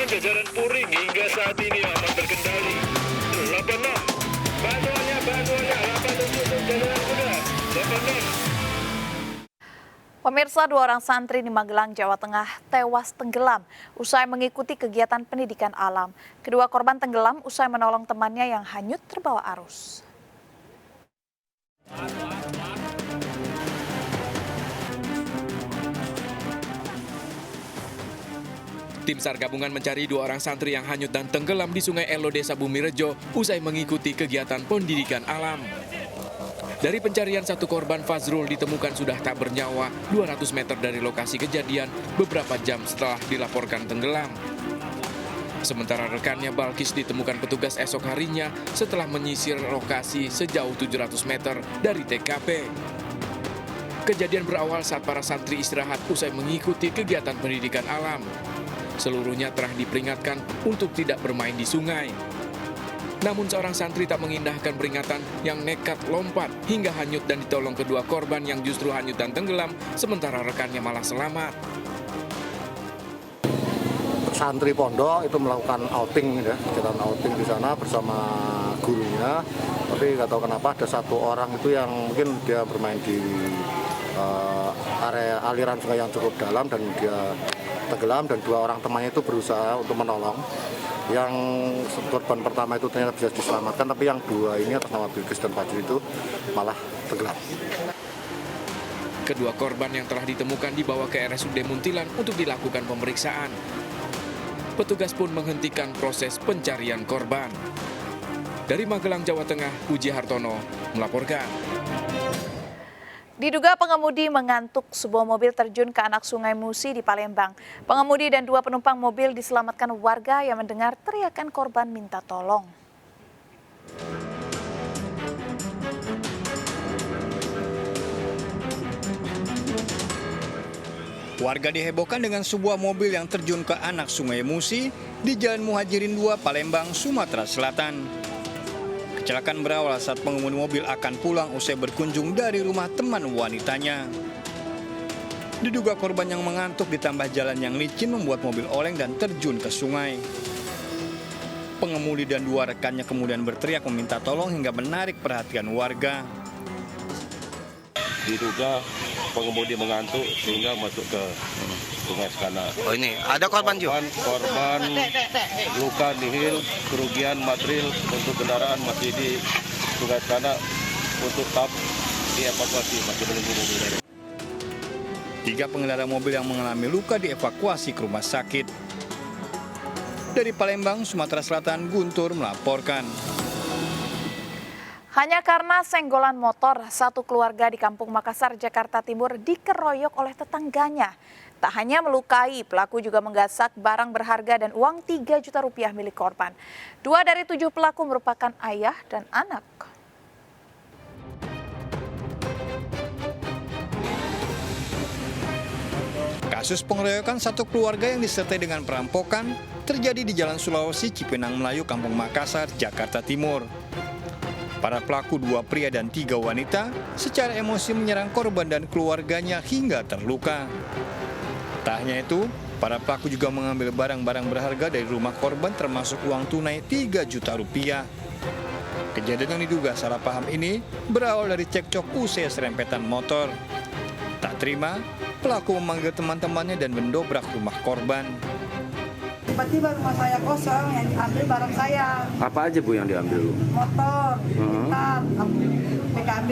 Pengamanan jajaran Puring hingga saat ini aman terkendali. 86. Bantuannya 87 untuk jajaran kuda. 86. Pemirsa, 2 orang santri di Magelang, Jawa Tengah tewas tenggelam usai mengikuti kegiatan pendidikan alam. Kedua korban tenggelam usai menolong temannya yang hanyut terbawa arus. Tim SAR gabungan mencari 2 orang santri yang hanyut dan tenggelam di Sungai Elo, Desa Bumirejo usai mengikuti kegiatan pendidikan alam. Dari pencarian, 1 korban Fazrul ditemukan sudah tak bernyawa 200 meter dari lokasi kejadian beberapa jam setelah dilaporkan tenggelam. Sementara rekannya Balkis ditemukan petugas esok harinya setelah menyisir lokasi sejauh 700 meter dari TKP. Kejadian berawal saat para santri istirahat usai mengikuti kegiatan pendidikan alam. Seluruhnya telah diperingatkan untuk tidak bermain di sungai. Namun seorang santri tak mengindahkan peringatan yang nekat lompat hingga hanyut dan ditolong kedua korban yang justru hanyut dan tenggelam, sementara rekannya malah selamat. Santri pondok itu melakukan outing, kegiatan outing di sana bersama gurunya. Tapi nggak tahu kenapa ada 1 orang itu yang mungkin dia bermain di area aliran sungai yang cukup dalam dan dia tenggelam, dan 2 orang temannya itu berusaha untuk menolong. Yang korban pertama itu ternyata bisa diselamatkan, tapi yang 2 ini atas nama Bilkis dan Fajri itu malah tenggelam. Kedua korban yang telah ditemukan dibawa ke RSUD Muntilan untuk dilakukan pemeriksaan. Petugas pun menghentikan proses pencarian korban. Dari Magelang, Jawa Tengah, Puji Hartono melaporkan. Diduga pengemudi mengantuk, sebuah mobil terjun ke anak Sungai Musi di Palembang. Pengemudi dan 2 penumpang mobil diselamatkan warga yang mendengar teriakan korban minta tolong. Warga dihebohkan dengan sebuah mobil yang terjun ke anak Sungai Musi di Jalan Muhajirin 2, Palembang, Sumatera Selatan. Kecelakaan berawal saat pengemudi mobil akan pulang usai berkunjung dari rumah teman wanitanya. Diduga korban yang mengantuk ditambah jalan yang licin membuat mobil oleng dan terjun ke sungai. Pengemudi dan 2 rekannya kemudian berteriak meminta tolong hingga menarik perhatian warga. Diduga pengemudi mengantuk sehingga masuk ke Sungai Sekana. Oh, ini ada korban juga? Korban luka nihil, kerugian material untuk kendaraan masih di Sungai Sekana untuk tahap dievakuasi, masih menunggu mobil. 3 pengendara mobil yang mengalami luka dievakuasi ke rumah sakit. Dari Palembang, Sumatera Selatan, Guntur melaporkan. Hanya karena senggolan motor, 1 keluarga di Kampung Makassar, Jakarta Timur dikeroyok oleh tetangganya. Tak hanya melukai, pelaku juga menggasak barang berharga dan uang 3 juta rupiah milik korban. 2 dari 7 pelaku merupakan ayah dan anak. Kasus pengeroyokan 1 keluarga yang disertai dengan perampokan terjadi di Jalan Sulawesi, Cipinang Melayu, Kampung Makassar, Jakarta Timur. Para pelaku 2 pria dan 3 wanita secara emosi menyerang korban dan keluarganya hingga terluka. Tak hanya itu, para pelaku juga mengambil barang-barang berharga dari rumah korban termasuk uang tunai 3 juta rupiah. Kejadian yang diduga salah paham ini berawal dari cekcok usai serempetan motor. Tak terima, pelaku memanggil teman-temannya dan mendobrak rumah korban. Tiba-tiba rumah saya kosong, yang diambil barang saya. Apa aja Bu yang diambil? Motor, gitar, PKB,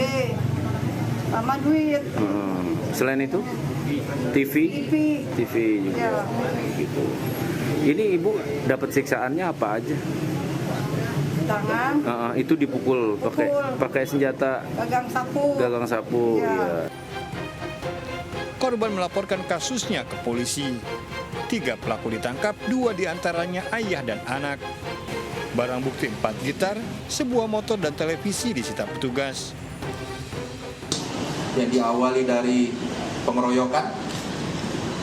sama duit. Selain itu? TV juga. Ya. Gitu. Ini Ibu dapat siksaannya apa aja? Tangan. Itu dipukul pakai senjata gagang sapu. Ya. Korban melaporkan kasusnya ke polisi. 3 pelaku ditangkap, 2 diantaranya ayah dan anak. Barang bukti 4 gitar, sebuah motor dan televisi disita petugas. Yang diawali dari pengeroyokan,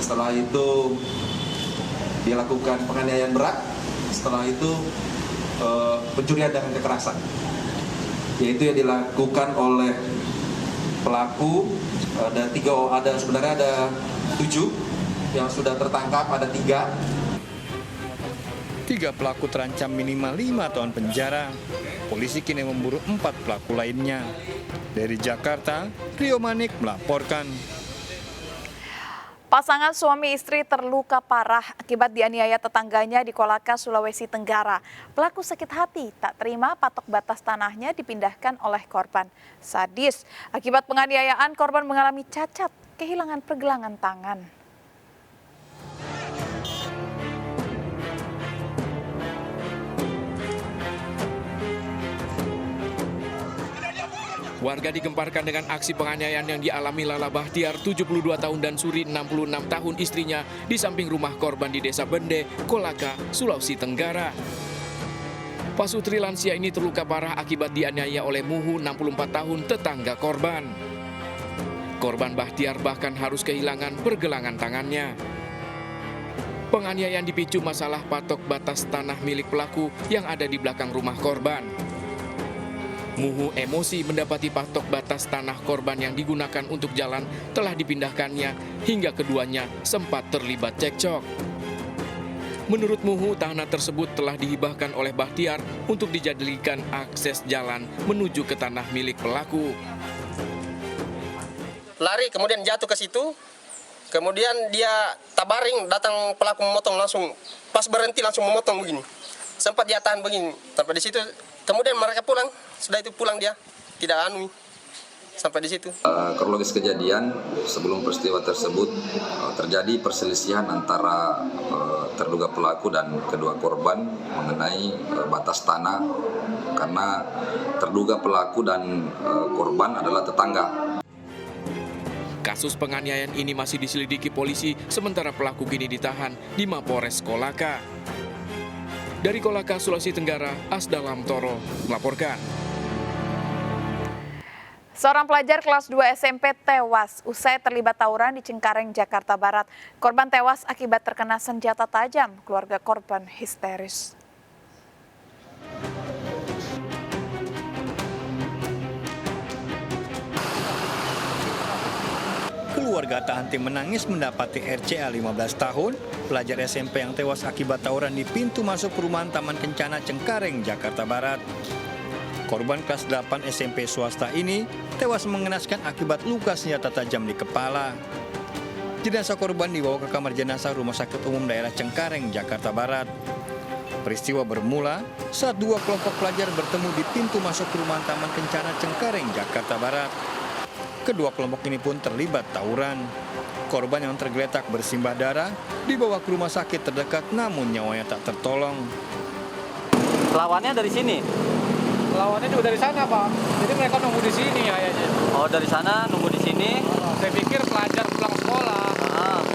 setelah itu dilakukan penganiayaan berat, setelah itu pencurian dengan kekerasan, yaitu yang dilakukan oleh pelaku. Sebenarnya ada 7 yang sudah tertangkap, ada 3. 3 pelaku terancam minimal 5 tahun penjara. Polisi kini memburu 4 pelaku lainnya. Dari Jakarta, Rio Manik melaporkan. Pasangan suami istri terluka parah akibat dianiaya tetangganya di Kolaka, Sulawesi Tenggara. Pelaku sakit hati tak terima patok batas tanahnya dipindahkan oleh korban. Sadis, akibat penganiayaan korban mengalami cacat, kehilangan pergelangan tangan. Warga digemparkan dengan aksi penganiayaan yang dialami Lala Bahtiar, 72 tahun, dan Suri, 66 tahun istrinya, di samping rumah korban di Desa Bende, Kolaka, Sulawesi Tenggara. Pasutri lansia ini terluka parah akibat dianiaya oleh Muhu, 64 tahun, tetangga korban. Korban Bahtiar bahkan harus kehilangan pergelangan tangannya. Penganiayaan dipicu masalah patok batas tanah milik pelaku yang ada di belakang rumah korban. Muhu emosi mendapati patok batas tanah korban yang digunakan untuk jalan telah dipindahkannya hingga keduanya sempat terlibat cekcok. Menurut Muhu, tanah tersebut telah dihibahkan oleh Bahtiar untuk dijadikan akses jalan menuju ke tanah milik pelaku. Lari kemudian jatuh ke situ, kemudian dia tabaring, datang pelaku memotong langsung, pas berhenti langsung memotong begini. Sempat dia tahan begini, sampai di situ. Kemudian mereka pulang, sudah itu pulang dia, tidak anu sampai di situ. Kronologis kejadian sebelum peristiwa tersebut terjadi perselisihan antara terduga pelaku dan kedua korban mengenai batas tanah karena terduga pelaku dan korban adalah tetangga. Kasus penganiayaan ini masih diselidiki polisi, sementara pelaku kini ditahan di Mapores Kolaka. Dari Kolaka, Sulawesi Tenggara, Asdalam Toro melaporkan. Seorang pelajar kelas 2 SMP tewas usai terlibat tawuran di Cengkareng, Jakarta Barat. Korban tewas akibat terkena senjata tajam. Keluarga korban histeris. Keluarga tak henti menangis mendapati RCA 15 tahun, pelajar SMP yang tewas akibat tawuran di pintu masuk perumahan Taman Kencana Cengkareng, Jakarta Barat. Korban kelas 8 SMP swasta ini tewas mengenaskan akibat luka senjata tajam di kepala. Jenazah korban dibawa ke kamar jenazah Rumah Sakit Umum Daerah Cengkareng, Jakarta Barat. Peristiwa bermula saat 2 kelompok pelajar bertemu di pintu masuk perumahan Taman Kencana Cengkareng, Jakarta Barat. Kedua kelompok ini pun terlibat tawuran. Korban yang tergeletak bersimbah darah dibawa ke rumah sakit terdekat namun nyawanya tak tertolong. Lawannya dari sini? Lawannya juga dari sana, Pak. Jadi mereka nunggu di sini kayaknya. Oh, dari sana nunggu di sini? Saya pikir pelajar pulang sekolah.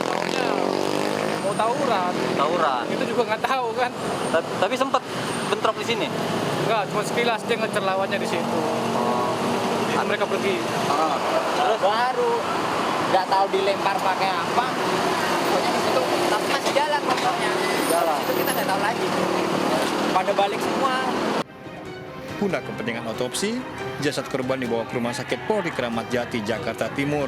Taunya mau tawuran. Tawuran? Itu juga nggak tahu kan. Tapi sempat bentrok di sini? Enggak, cuma sekilas dia ngejar lawannya di situ. Mereka pergi. Terus baru nggak tahu dilempar pakai apa. Pokoknya di situ tapi masih jalan motornya. Jalan. Itu kita nggak tahu lagi. Pada balik semua. Guna kepentingan otopsi, jasad korban dibawa ke Rumah Sakit Polri Kramat Jati, Jakarta Timur.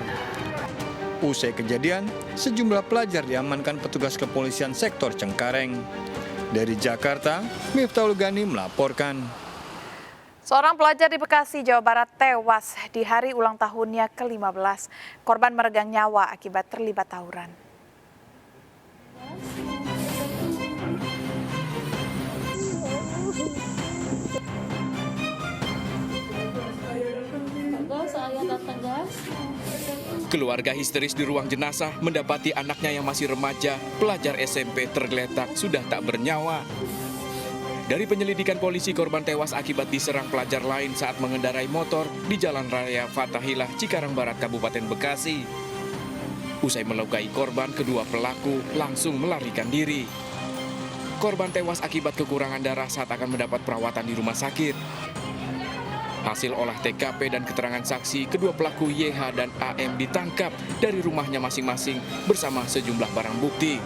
Usai kejadian, sejumlah pelajar diamankan petugas kepolisian sektor Cengkareng. Dari Jakarta, Miftahul Gani melaporkan. Seorang pelajar di Bekasi, Jawa Barat tewas di hari ulang tahunnya ke-15. Korban meregang nyawa akibat terlibat tawuran. Keluarga histeris di ruang jenazah mendapati anaknya yang masih remaja, pelajar SMP tergeletak sudah tak bernyawa. Dari penyelidikan polisi, korban tewas akibat diserang pelajar lain saat mengendarai motor di Jalan Raya Fathahilah, Cikarang Barat, Kabupaten Bekasi. Usai melukai korban, kedua pelaku langsung melarikan diri. Korban tewas akibat kekurangan darah saat akan mendapat perawatan di rumah sakit. Hasil olah TKP dan keterangan saksi, kedua pelaku YH dan AM ditangkap dari rumahnya masing-masing bersama sejumlah barang bukti.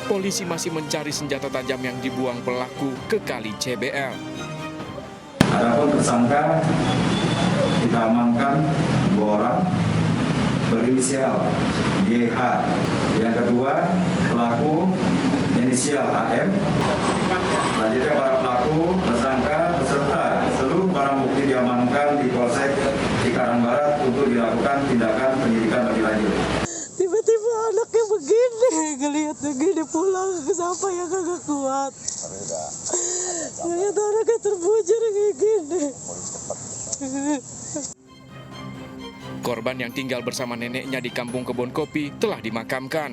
Polisi masih mencari senjata tajam yang dibuang pelaku ke Kali CBL. Adapun tersangka kita amankan 2 orang berinisial YH. Yang kedua, pelaku inisial AM. Selanjutnya para pelaku, tersangka, beserta seluruh barang bukti diamankan di Polsek Cikarang Barat untuk dilakukan tindakan penyidikan lebih lanjut. Tiba-tiba anaknya begini, ngelihat begini pulang ke siapa yang kagak kuat. Ngelihat anaknya terbujur kayak gini. Korban yang tinggal bersama neneknya di Kampung Kebon Kopi telah dimakamkan.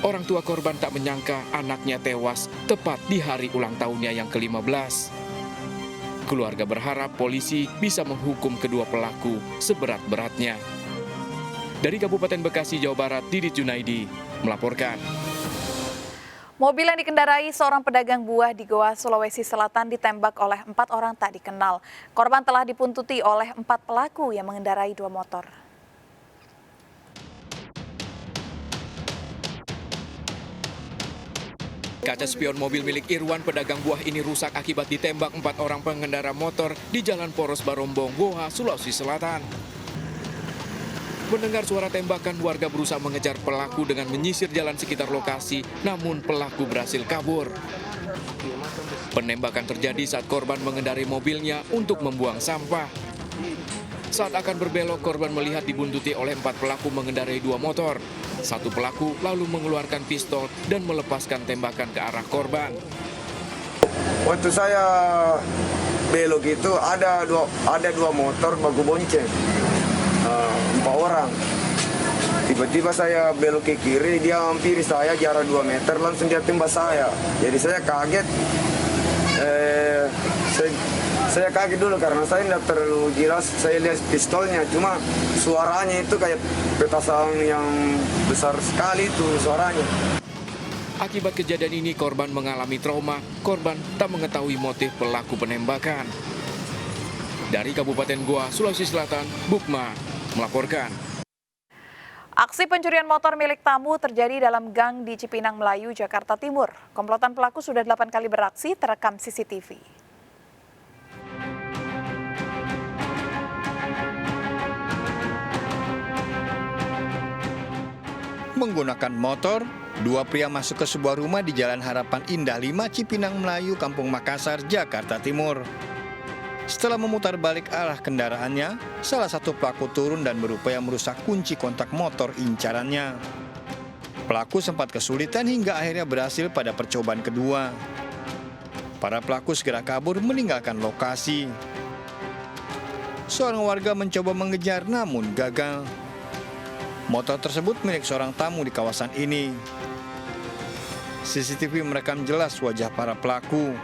Orang tua korban tak menyangka anaknya tewas tepat di hari ulang tahunnya yang ke-15. Keluarga berharap polisi bisa menghukum kedua pelaku seberat-beratnya. Dari Kabupaten Bekasi, Jawa Barat, Didit Junaidi melaporkan. Mobil yang dikendarai seorang pedagang buah di Goa, Sulawesi Selatan ditembak oleh 4 orang tak dikenal. Korban telah dipuntuti oleh 4 pelaku yang mengendarai 2 motor. Kaca spion mobil milik Irwan pedagang buah ini rusak akibat ditembak 4 orang pengendara motor di Jalan Poros Barombong, Goa, Sulawesi Selatan. Mendengar suara tembakan, warga berusaha mengejar pelaku dengan menyisir jalan sekitar lokasi, namun pelaku berhasil kabur. Penembakan terjadi saat korban mengendarai mobilnya untuk membuang sampah. Saat akan berbelok, korban melihat dibuntuti oleh 4 pelaku mengendarai 2 motor. 1 pelaku lalu mengeluarkan pistol dan melepaskan tembakan ke arah korban. Waktu saya belok itu ada dua motor baku bonceng. 4 orang. Tiba-tiba saya belok ke kiri, dia hampiri saya jarak 2 meter, langsung dia tembak saya. Jadi saya kaget. Saya kaget dulu karena saya tidak terlalu jelas, saya lihat pistolnya, cuma suaranya itu kayak petasan yang besar sekali itu suaranya. Akibat kejadian ini korban mengalami trauma, korban tak mengetahui motif pelaku penembakan. Dari Kabupaten Goa, Sulawesi Selatan, Bukma melaporkan. Aksi pencurian motor milik tamu terjadi dalam gang di Cipinang Melayu, Jakarta Timur. Komplotan pelaku sudah 8 kali beraksi terekam CCTV. Menggunakan motor, 2 pria masuk ke sebuah rumah di Jalan Harapan Indah 5 Cipinang Melayu, Kampung Makassar, Jakarta Timur. Setelah memutar balik arah kendaraannya, salah satu pelaku turun dan berupaya merusak kunci kontak motor incarannya. Pelaku sempat kesulitan hingga akhirnya berhasil pada percobaan kedua. Para pelaku segera kabur meninggalkan lokasi. Seorang warga mencoba mengejar namun gagal. Motor tersebut milik seorang tamu di kawasan ini. CCTV merekam jelas wajah para pelaku.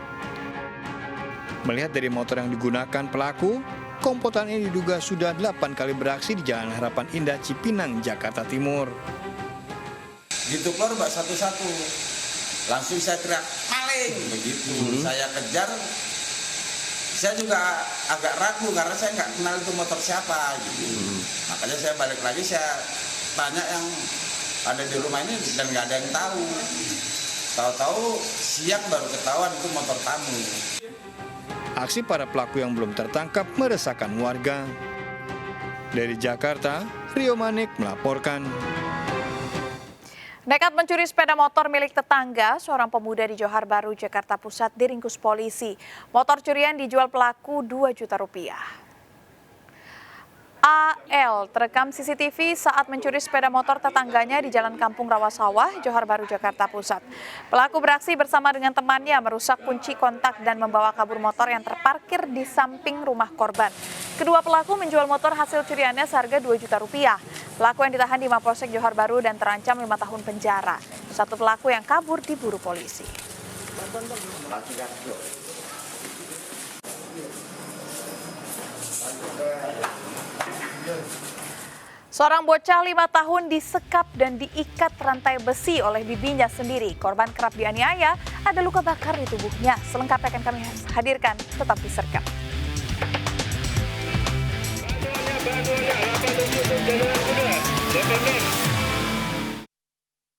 Melihat dari motor yang digunakan pelaku, komplotan ini diduga sudah 8 kali beraksi di Jalan Harapan Indah Cipinang, Jakarta Timur. Gitu keluar mbak satu-satu, langsung saya teriak maling begitu. Saya kejar, saya juga agak ragu karena saya nggak kenal itu motor siapa gitu. Makanya saya balik lagi, saya tanya yang ada di rumah ini dan nggak ada yang tahu. Tahu-tahu siang baru ketahuan itu motor tamu. Aksi para pelaku yang belum tertangkap meresahkan warga. Dari Jakarta, Rio Manik melaporkan. Nekat mencuri sepeda motor milik tetangga, seorang pemuda di Johar Baru, Jakarta Pusat diringkus polisi. Motor curian dijual pelaku 2 juta rupiah. AL terekam CCTV saat mencuri sepeda motor tetangganya di Jalan Kampung Rawasawah, Johar Baru, Jakarta Pusat. Pelaku beraksi bersama dengan temannya merusak kunci kontak dan membawa kabur motor yang terparkir di samping rumah korban. Kedua pelaku menjual motor hasil curiannya seharga 2 juta rupiah. Pelaku yang ditahan di Mapolsek Johar Baru dan terancam 5 tahun penjara. 1 pelaku yang kabur diburu polisi. Seorang bocah 5 tahun disekap dan diikat rantai besi oleh bibinya sendiri. Korban kerap dianiaya, ada luka bakar di tubuhnya. Selengkapnya akan kami hadirkan, tetap di Serkap. Bantuannya, 8 Januari muda.